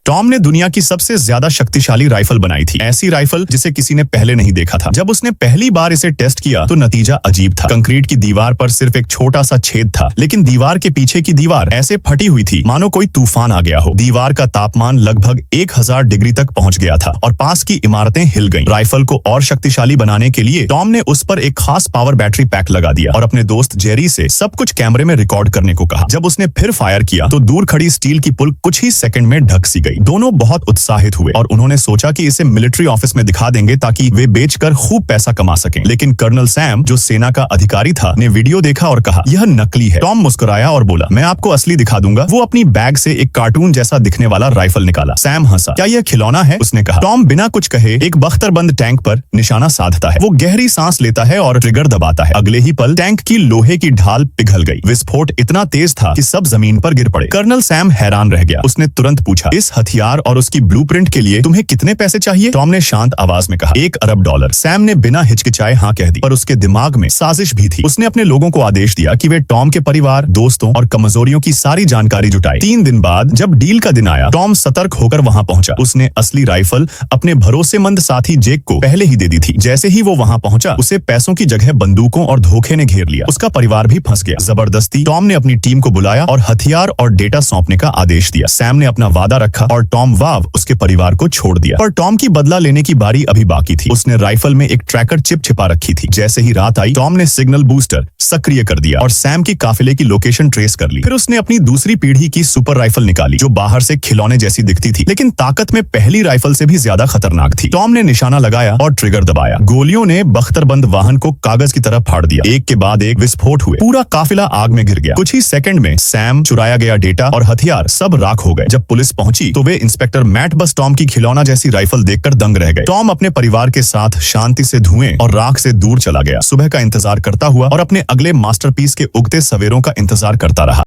Tom ने दुनिया की सबसे ज्यादा शक्तिशाली राइफल बनाई थी, ऐसी राइफल जिसे किसी ने पहले नहीं देखा था। जब उसने पहली बार इसे टेस्ट किया तो नतीजा अजीब था। कंक्रीट की दीवार पर सिर्फ एक छोटा सा छेद था, लेकिन दीवार के पीछे की दीवार ऐसे फटी हुई थी मानो कोई तूफान आ गया हो। दीवार का तापमान लगभग 1000 डिग्री तक पहुंच गया था और पास की इमारतें हिल गईं। राइफल को और शक्तिशाली बनाने के लिए टॉम ने उस पर एक खास पावर बैटरी पैक लगा दिया और अपने दोस्त जेरी से सब कुछ कैमरे में रिकॉर्ड करने को कहा। जब उसने फिर फायर किया तो दूर खड़ी स्टील की पुल कुछ ही सेकंड में ढक सी गई। दोनों बहुत उत्साहित हुए और उन्होंने सोचा कि इसे मिलिट्री ऑफिस में दिखा देंगे ताकि वे बेचकर खूब पैसा कमा सकें। लेकिन कर्नल सैम, जो सेना का अधिकारी था, ने वीडियो देखा और कहा, यह नकली है। टॉम मुस्कुराया और बोला, मैं आपको असली दिखा दूंगा। वो अपनी बैग से एक कार्टून जैसा दिखने वाला राइफल निकाला। सैम हंसा। क्या यह खिलौना है? उसने कहा। टॉम बिना कुछ कहे एक बख्तरबंद टैंक पर निशाना साधता है। वो गहरी सांस लेता है और ट्रिगर दबाता है। अगले ही पल टैंक की लोहे की ढाल पिघल गई। विस्फोट इतना तेज था कि सब जमीन पर गिर पड़े। कर्नल सैम हैरान रह गया। उसने तुरंत पूछा, इस हथियार और उसकी ब्लूप्रिंट के लिए तुम्हें कितने पैसे चाहिए? टॉम ने शांत आवाज में कहा, $1 अरब। सैम ने बिना हिचकिचाए हाँ कह दी, पर उसके दिमाग में साजिश भी थी। उसने अपने लोगों को आदेश दिया कि वे टॉम के परिवार, दोस्तों और कमजोरियों की सारी जानकारी जुटाए। 3 दिन बाद जब डील का दिन आया, टॉम सतर्क होकर वहां पहुंचा। उसने असली राइफल अपने भरोसेमंद साथी जेक को पहले ही दे दी थी। जैसे ही वो वहां पहुंचा, उसे पैसों की जगह बंदूकों और धोखे ने घेर लिया। उसका परिवार भी फंस गया। जबरदस्ती टॉम ने अपनी टीम को बुलाया और हथियार और डेटा सौंपने का आदेश दिया। सैम ने अपना वादा रखा और टॉम वाव उसके परिवार को छोड़ दिया। पर टॉम की बदला लेने की बारी अभी बाकी थी। उसने राइफल में एक ट्रैकर चिप छिपा रखी थी। जैसे ही रात आई, टॉम ने सिग्नल बूस्टर सक्रिय कर दिया और सैम की काफिले की लोकेशन ट्रेस कर ली। फिर उसने अपनी दूसरी पीढ़ी की सुपर राइफल निकाली, जो बाहर से खिलौने जैसी दिखती थी, लेकिन ताकत में पहली राइफल से भी ज्यादा खतरनाक थी। टॉम ने निशाना लगाया और ट्रिगर दबाया। गोलियों ने बख्तरबंद वाहन को कागज की तरह फाड़ दिया। एक के बाद एक विस्फोट हुए। पूरा काफिला आग में गिर गया। कुछ ही सेकंड में सैम, चुराया गया डेटा और हथियार सब राख हो गए। जब पुलिस पहुंची तो वे इंस्पेक्टर मैट बस टॉम की खिलौना जैसी राइफल देखकर दंग रह गए। टॉम अपने परिवार के साथ शांति से धुएं और राख से दूर चला गया। सुबह का इंतजार करता हुआ और अपने अगले मास्टरपीस के उगते सवेरों का इंतजार करता रहा।